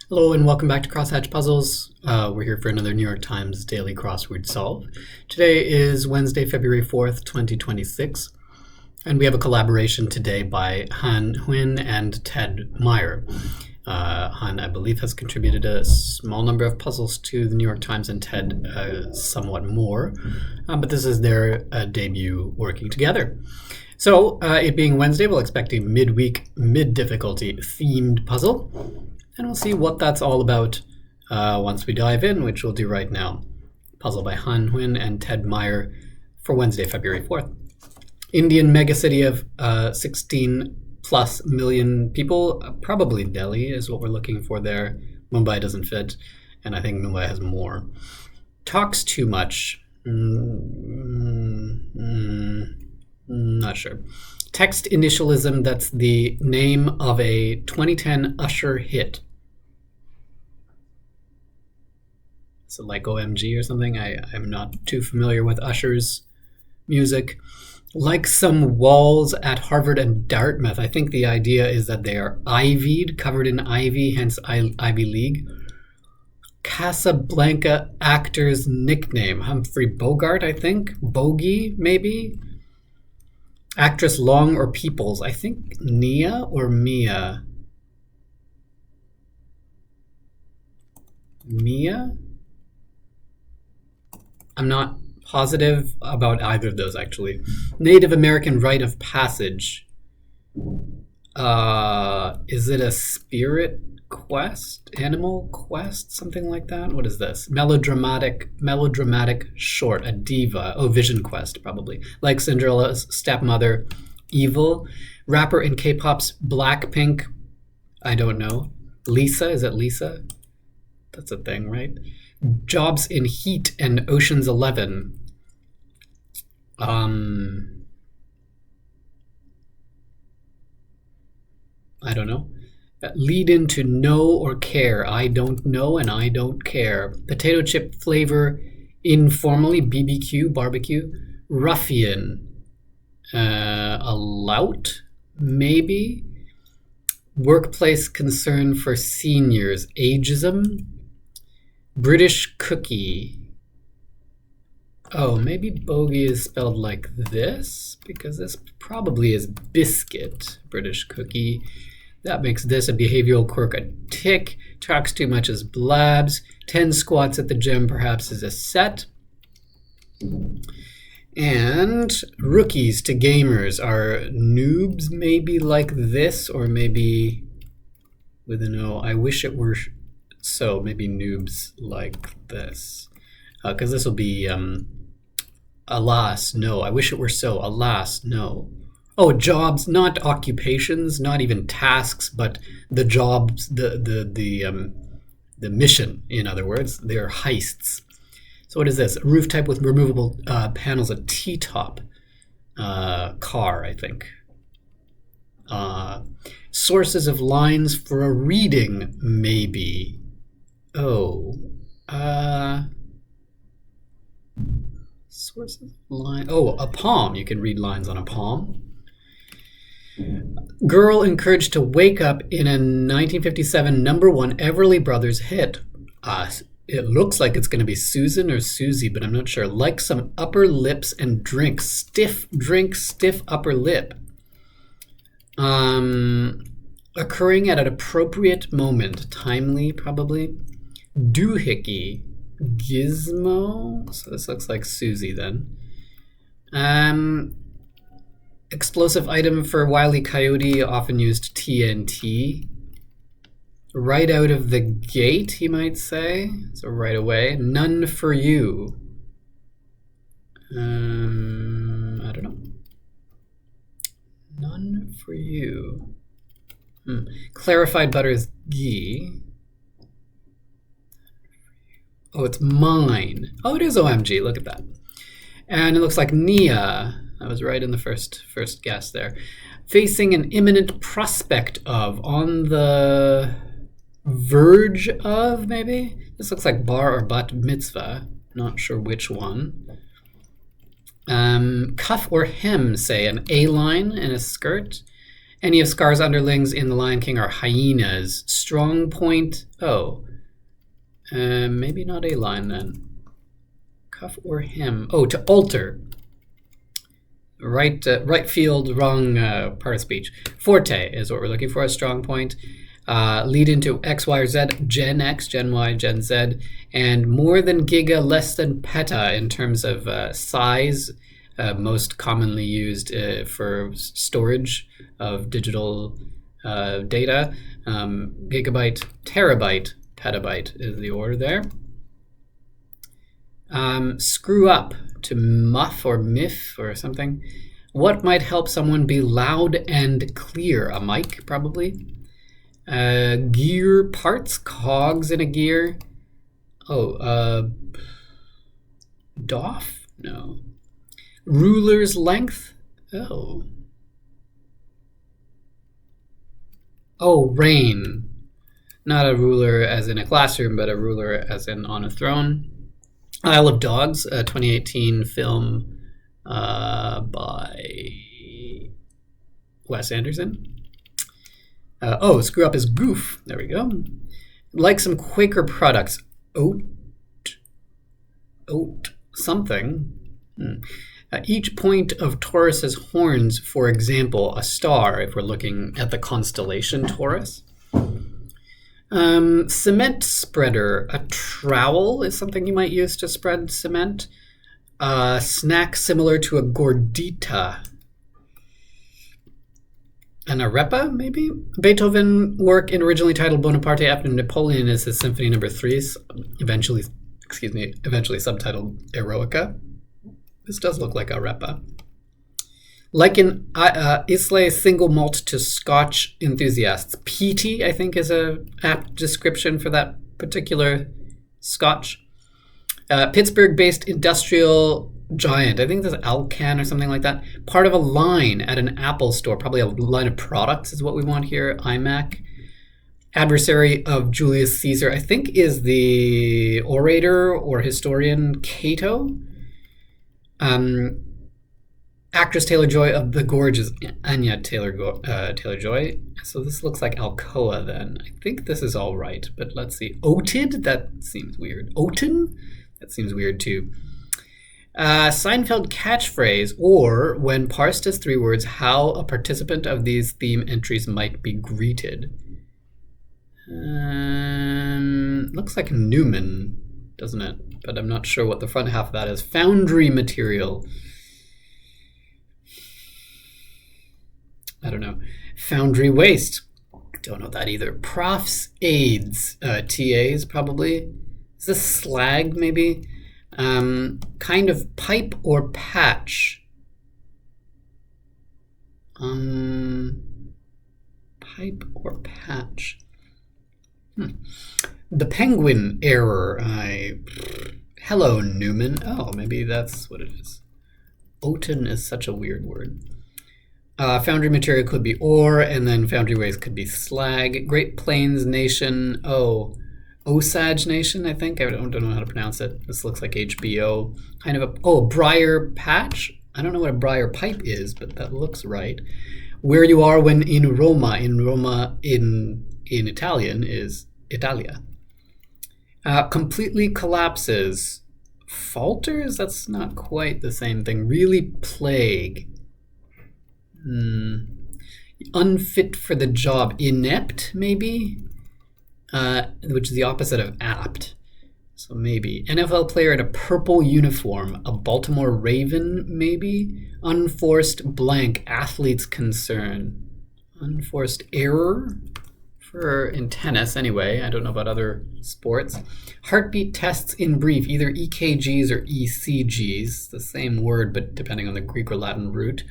Hello and welcome back to Crosshatch Puzzles. We're here for another New York Times Daily Crossword Solve. Today is Wednesday, February 4th, 2026, and we have a collaboration today by Han Huynh and Ted Meyer. Han, I believe, has contributed a small number of puzzles to the New York Times and Ted somewhat more, but this is their debut working together. So, it being Wednesday, we'll expect a midweek, mid-difficulty themed puzzle. And we'll see what that's all about once we dive in, which we'll do right now. Puzzle by Han Huynh and Ted Meyer for Wednesday, February 4th. Indian megacity of 16 plus million people. Probably Delhi is what we're looking for there. Mumbai doesn't fit, and I think Mumbai has more. Talks too much. Not sure. Text initialism, that's the name of a 2010 Usher hit. So like OMG or something. I'm not too familiar with Usher's music. Like some walls at Harvard and Dartmouth. I think the idea is that they are ivied, covered in ivy, hence Ivy League. Casablanca actor's nickname. Humphrey Bogart, I think. Bogey, maybe? Actress Long or Peoples. I think Nia or Mia. Mia? I'm not positive about either of those, actually. Native American rite of passage. Is it a spirit quest? Animal quest? Something like that? What is this? Melodramatic short. A diva. Oh, Vision Quest, probably. Like Cinderella's stepmother. Evil. Rapper in K-pop's Blackpink. I don't know. Lisa? Is it Lisa? That's a thing, right? Jobs in Heat and Ocean's 11. I don't know. Lead into know or care. I don't know and I don't care. Potato chip flavor informally. BBQ, barbecue. Ruffian. A lout, maybe. Workplace concern for seniors. Ageism. British cookie. Oh, maybe bogey is spelled like this, because this probably is biscuit. British cookie. That makes this a behavioral quirk a tick. Talks too much as blabs. 10 squats at the gym perhaps is a set. And rookies to gamers are noobs, maybe like this, or maybe with an O. I wish it were so, maybe noobs like this. Because this will be, alas, no. I wish it were so. Alas, no. Oh, jobs, not occupations, not even tasks, but the jobs, the mission, in other words. They're heists. So what is this? A roof type with removable panels, a T-top car, I think. Sources of lines for a reading, maybe. Oh, sources of line. Oh, a palm. You can read lines on a palm. Girl encouraged to wake up in a 1957 #1 Everly Brothers hit. It looks like it's going to be Susan or Susie, but I'm not sure. Like some upper lips and drink. Stiff drink, stiff upper lip. Occurring at an appropriate moment. Timely, probably. Doohickey. Gizmo. So this looks like Susie then. Explosive item for Wile E. Coyote, often used TNT. Right out of the gate, you might say. So right away. None for you. I don't know. None for you. Clarified butter is ghee. Oh, it's mine. Oh, it is OMG. Look at that. And it looks like Nia. I was right in the first guess there. Facing an imminent prospect of. On the verge of, maybe? This looks like bar or bat mitzvah. Not sure which one. Cuff or hem, say. An A-line in a skirt. Any of Scar's underlings in The Lion King are hyenas. Strong point. Oh. Maybe not a line then. Cuff or hem. Oh, to alter. Right field, wrong part of speech. Forte is what we're looking for, a strong point. Lead into X, Y, or Z, Gen X, Gen Y, Gen Z, and more than giga, less than peta in terms of size, most commonly used for storage of digital data. Gigabyte, terabyte, petabyte is the order there. Screw up, to muff or miff or something. What might help someone be loud and clear? A mic, probably. Gear parts, cogs in a gear. Oh, doff? No. Ruler's length? Oh. Oh, reign. Not a ruler as in a classroom, but a ruler as in on a throne. Isle of Dogs, a 2018 film by Wes Anderson. Oh, screw up is goof. There we go. Like some Quaker products. Oat something. Each point of Taurus's horns, for example, a star, if we're looking at the constellation Taurus. Cement spreader. A trowel is something you might use to spread cement. Snack similar to a gordita. An arepa, maybe? Beethoven work originally titled Bonaparte after Napoleon is his Symphony No. 3, eventually subtitled Eroica. This does look like arepa. Like an Islay single malt to Scotch enthusiasts. Peaty, I think, is a apt description for that particular Scotch. Pittsburgh-based industrial giant. I think this is Alcan or something like that. Part of a line at an Apple store. Probably a line of products is what we want here. iMac. Adversary of Julius Caesar, I think, is the orator or historian Cato. Actress Taylor-Joy of The Gorge is Anya Taylor-Joy. So this looks like Alcoa then. I think this is all right, but let's see. Oated? That seems weird. Oaten? That seems weird too. Seinfeld catchphrase, or when parsed as 3 words, how a participant of these theme entries might be greeted. Looks like Newman, doesn't it? But I'm not sure what the front half of that is. Foundry material. I don't know. Foundry waste. Don't know that either. Profs aides. TAs probably. Is this slag maybe? Kind of pipe or patch. Pipe or patch. The penguin error. Hello, Newman. Oh, maybe that's what it is. Oaten is such a weird word. Foundry material could be ore, and then foundry waste could be slag. Great Plains Nation. Oh, Osage Nation, I think. I don't know how to pronounce it. This looks like HBO. Kind of a briar patch. I don't know what a briar pipe is, but that looks right. Where you are when in Roma. In Roma in Italian is Italia. Completely collapses. Falters? That's not quite the same thing. Really plague. Unfit for the job. Inept, maybe? Which is the opposite of apt. So maybe. NFL player in a purple uniform. A Baltimore Raven, maybe? Unforced blank. Athlete's concern. Unforced error? In tennis, anyway. I don't know about other sports. Heartbeat tests in brief. Either EKGs or ECGs. The same word, but depending on the Greek or Latin root.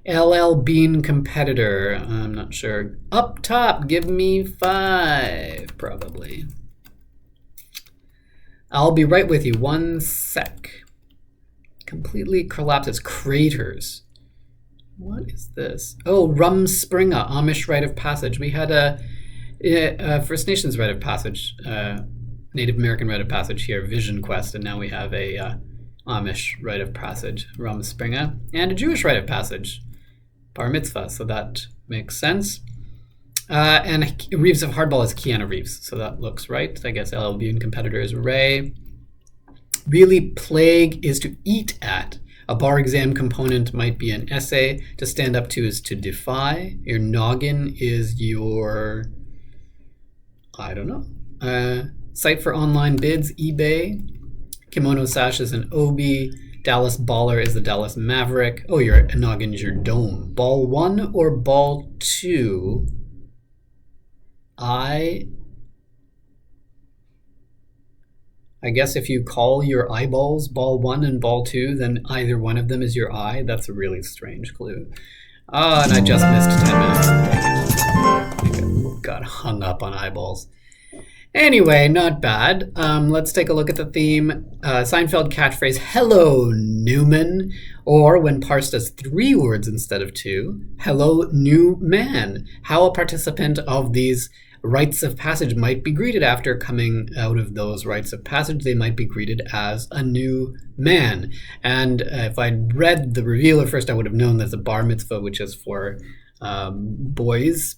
LL Bean competitor. I'm not sure. Up top, give me 5, probably. I'll be right with you. 1 sec. Completely collapses. Craters. What is this? Oh, Rumspringa, Amish rite of passage. We had a First Nations rite of passage, Native American rite of passage here, Vision Quest, and now we have a Amish rite of passage, Rumspringa, and a Jewish rite of passage, bar mitzvah, so that makes sense. And Reeves of Hardball is Keanu Reeves, so that looks right. I guess LL Bean competitor is Ray. Really, plague is to eat at. A bar exam component might be an essay. To stand up to is to defy. Your noggin is your, I don't know, site for online bids, eBay. Kimono sash is an obi. Dallas baller is the Dallas Maverick. Oh, your noggin is your dome. Ball 1 or ball 2? I guess if you call your eyeballs ball 1 and ball 2, then either one of them is your eye. That's a really strange clue. And I just missed 10 minutes. I got hung up on eyeballs. Anyway, not bad. Let's take a look at the theme. Seinfeld catchphrase, hello, Newman. Or when parsed as 3 words instead of 2, hello, new man. How a participant of these rites of passage might be greeted after coming out of those rites of passage. They might be greeted as a new man. And if I'd read the revealer first, I would have known there's a bar mitzvah, which is for boys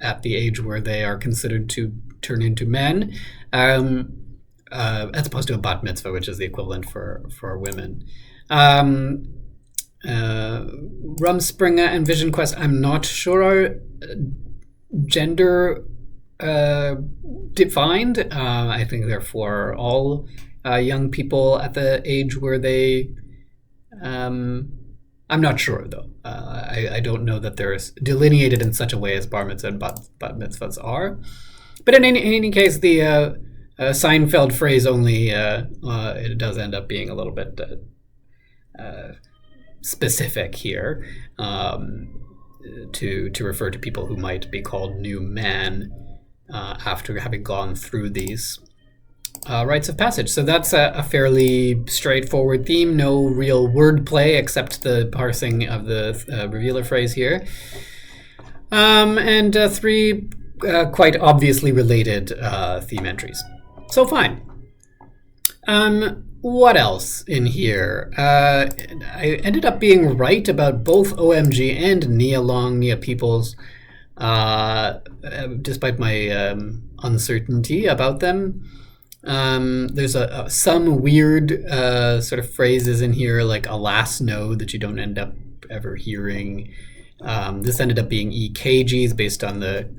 at the age where they are considered to turn into men, as opposed to a bat mitzvah, which is the equivalent for women. Rumspringa and Vision Quest, I'm not sure are gender defined. I think they're for all young people at the age where they I'm not sure, though. I don't know that they're delineated in such a way as bar mitzvah and bat mitzvahs are. But in any case, the Seinfeld phrase only, it does end up being a little bit specific here to refer to people who might be called new man after having gone through these rites of passage. So that's a fairly straightforward theme. No real wordplay except the parsing of the revealer phrase here. And 3 quite obviously related theme entries. So fine. What else in here? I ended up being right about both OMG and Nia Long, Nia Peoples, despite my uncertainty about them. There's some weird sort of phrases in here, like alas no, that you don't end up ever hearing. This ended up being EKGs based on the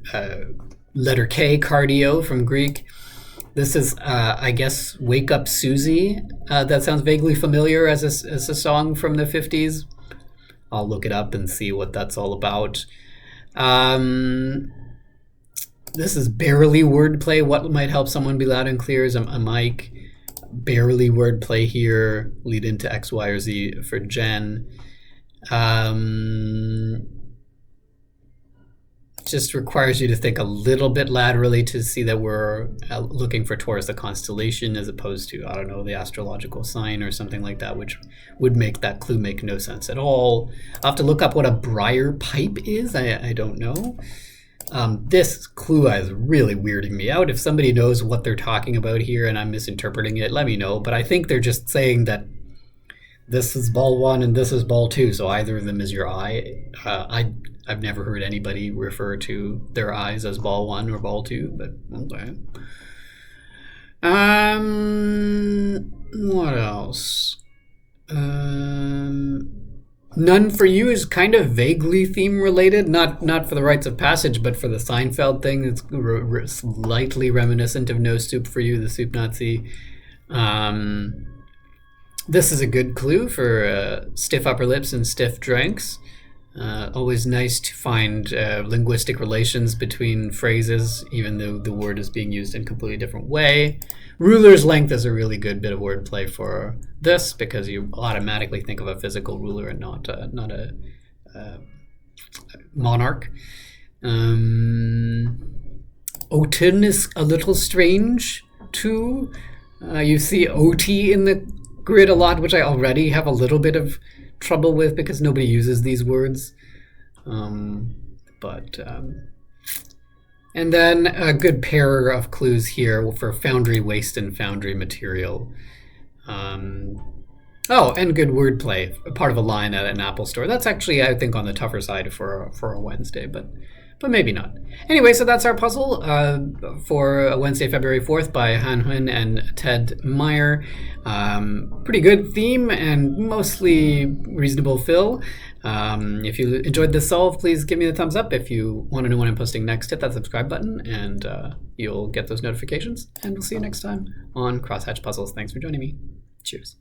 letter K, cardio from Greek. This is, I guess, Wake Up Susie. That sounds vaguely familiar as a song from the 50s. I'll look it up and see what that's all about. This is barely wordplay. What might help someone be loud and clear is a mic. Barely wordplay here. Lead into X, Y, or Z for Jen. Just requires you to think a little bit laterally to see that we're looking for Taurus, the constellation, as opposed to, I don't know, the astrological sign or something like that, which would make that clue make no sense at all. I'll have to look up what a briar pipe is. I don't know. This clue is really weirding me out. If somebody knows what they're talking about here and I'm misinterpreting it, let me know. But I think they're just saying that this is ball 1 and this is ball 2, so either of them is your eye. I've never heard anybody refer to their eyes as ball 1 or ball 2, but okay. What else? None for You is kind of vaguely theme related, not for the rites of passage, but for the Seinfeld thing. It's slightly reminiscent of No Soup for You, the Soup Nazi. This is a good clue for stiff upper lips and stiff drinks. Always nice to find linguistic relations between phrases, even though the word is being used in a completely different way. Ruler's length is a really good bit of wordplay for this, because you automatically think of a physical ruler and not a monarch. Otin is a little strange, too. You see OT in the grid a lot, which I already have a little bit of trouble with because nobody uses these words. And then a good pair of clues here for foundry waste and foundry material. Oh, and good wordplay. Part of a line at an Apple store. That's actually, I think, on the tougher side for a Wednesday, but maybe not. Anyway, so that's our puzzle for Wednesday, February 4th by Han Huynh and Ted Meyer. Pretty good theme and mostly reasonable fill. If you enjoyed this solve, please give me the thumbs up. If you want to know when I'm posting next, hit that subscribe button and you'll get those notifications. And we'll see you next time on Crosshatch Puzzles. Thanks for joining me. Cheers.